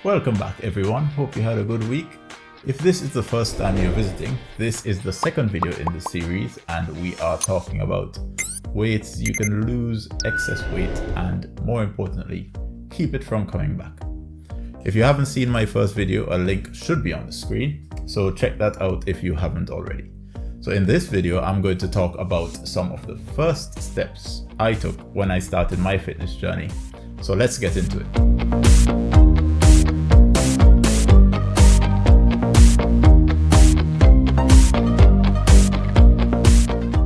Welcome back everyone, hope you had a good week. If this is the first time you're visiting, this is the second video in the series and we are talking about ways you can lose excess weight and, more importantly, keep it from coming back. If you haven't seen my first video, a link should be on the screen, so check that out if you haven't already. So in this video, I'm going to talk about some of the first steps I took when I started my fitness journey. So let's get into it.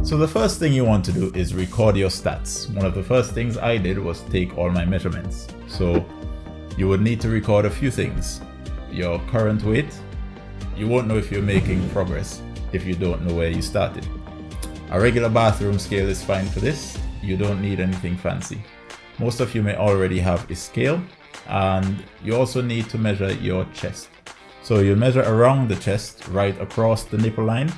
So the first thing you want to do is record your stats. One of the first things I did was take all my measurements. So you would need to record a few things. Your current weight. You won't know if you're making progress if you don't know where you started. A regular bathroom scale is fine for this. You don't need anything fancy. Most of you may already have a scale, and you also need to measure your chest. So you measure around the chest, right across the nipple line.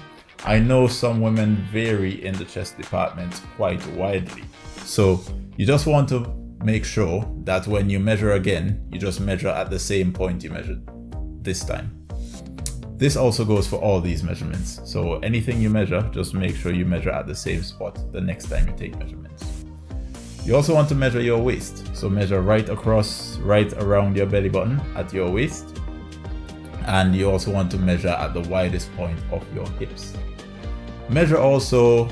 I know some women vary in the chest department quite widely. So you just want to make sure that when you measure again, you just measure at the same point you measured this time. This also goes for all these measurements. So anything you measure, just make sure you measure at the same spot the next time you take measurements. You also want to measure your waist. So measure right across, right around your belly button at your waist. And you also want to measure at the widest point of your hips. Measure also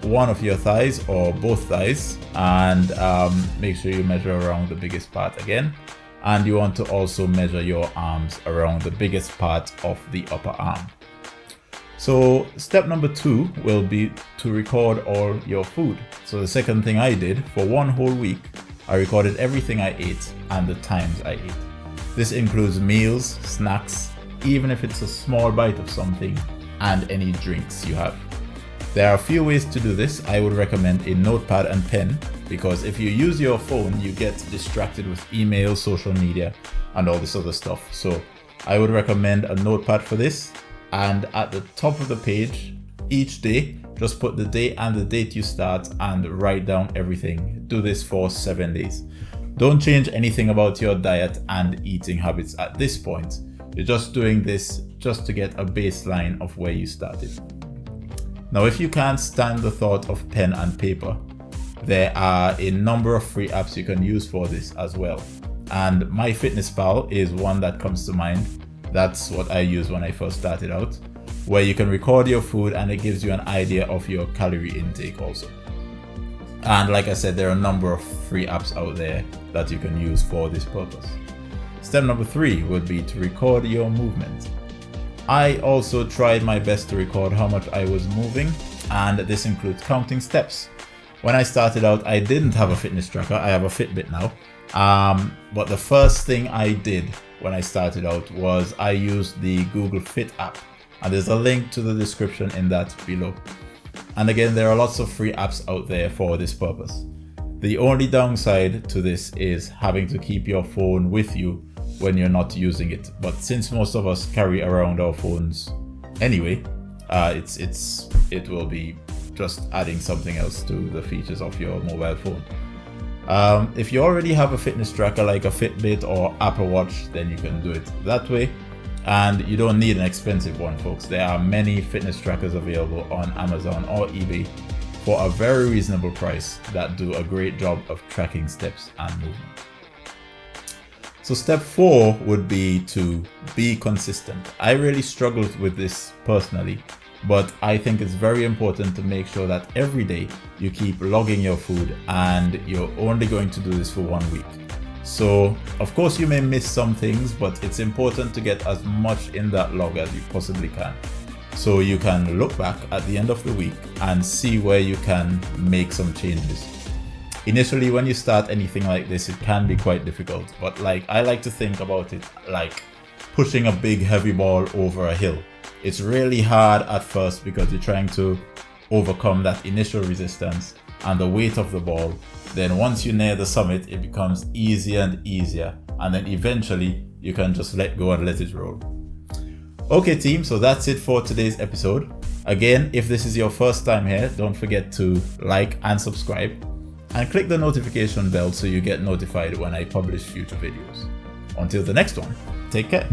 one of your thighs or both thighs, and make sure you measure around the biggest part again. And you want to also measure your arms around the biggest part of the upper arm. So step number 2 will be to record all your food. So the second thing I did for one whole week, I recorded everything I ate and the times I ate. This includes meals, snacks, even if it's a small bite of something, and any drinks you have. There are a few ways to do this. I would recommend a notepad and pen, because if you use your phone, you get distracted with email, social media, and all this other stuff. So I would recommend a notepad for this. And at the top of the page, each day, just put the day and the date you start and write down everything. Do this for 7 days. Don't change anything about your diet and eating habits at this point. You're just doing this just to get a baseline of where you started. Now, if you can't stand the thought of pen and paper, there are a number of free apps you can use for this as well. And MyFitnessPal is one that comes to mind. That's what I used when I first started out, where you can record your food and it gives you an idea of your calorie intake also. And like I said, there are a number of free apps out there that you can use for this purpose. Step number 3 would be to record your movement. I also tried my best to record how much I was moving, and this includes counting steps. When I started out, I didn't have a fitness tracker. I have a Fitbit now. But the first thing I did when I started out was I used the Google Fit app, and there's a link to the description in that below. And again, there are lots of free apps out there for this purpose. The only downside to this is having to keep your phone with you when you're not using it. But since most of us carry around our phones anyway, it will be just adding something else to the features of your mobile phone. If you already have a fitness tracker like a Fitbit or Apple Watch, then you can do it that way. And you don't need an expensive one, folks. There are many fitness trackers available on Amazon or eBay for a very reasonable price that do a great job of tracking steps and movement. So step 4 would be to be consistent. I really struggled with this personally, but I think it's very important to make sure that every day you keep logging your food, and you're only going to do this for 1 week. So of course you may miss some things, but it's important to get as much in that log as you possibly can. So you can look back at the end of the week and see where you can make some changes. Initially, when you start anything like this, it can be quite difficult, but I like to think about it like pushing a big heavy ball over a hill. It's really hard at first because you're trying to overcome that initial resistance and the weight of the ball. Then once you near the summit, it becomes easier and easier, and then eventually you can just let go and let it roll. Okay team, so that's it for today's episode. Again, if this is your first time here, don't forget to like and subscribe, and click the notification bell so you get notified when I publish future videos. Until the next one, take care.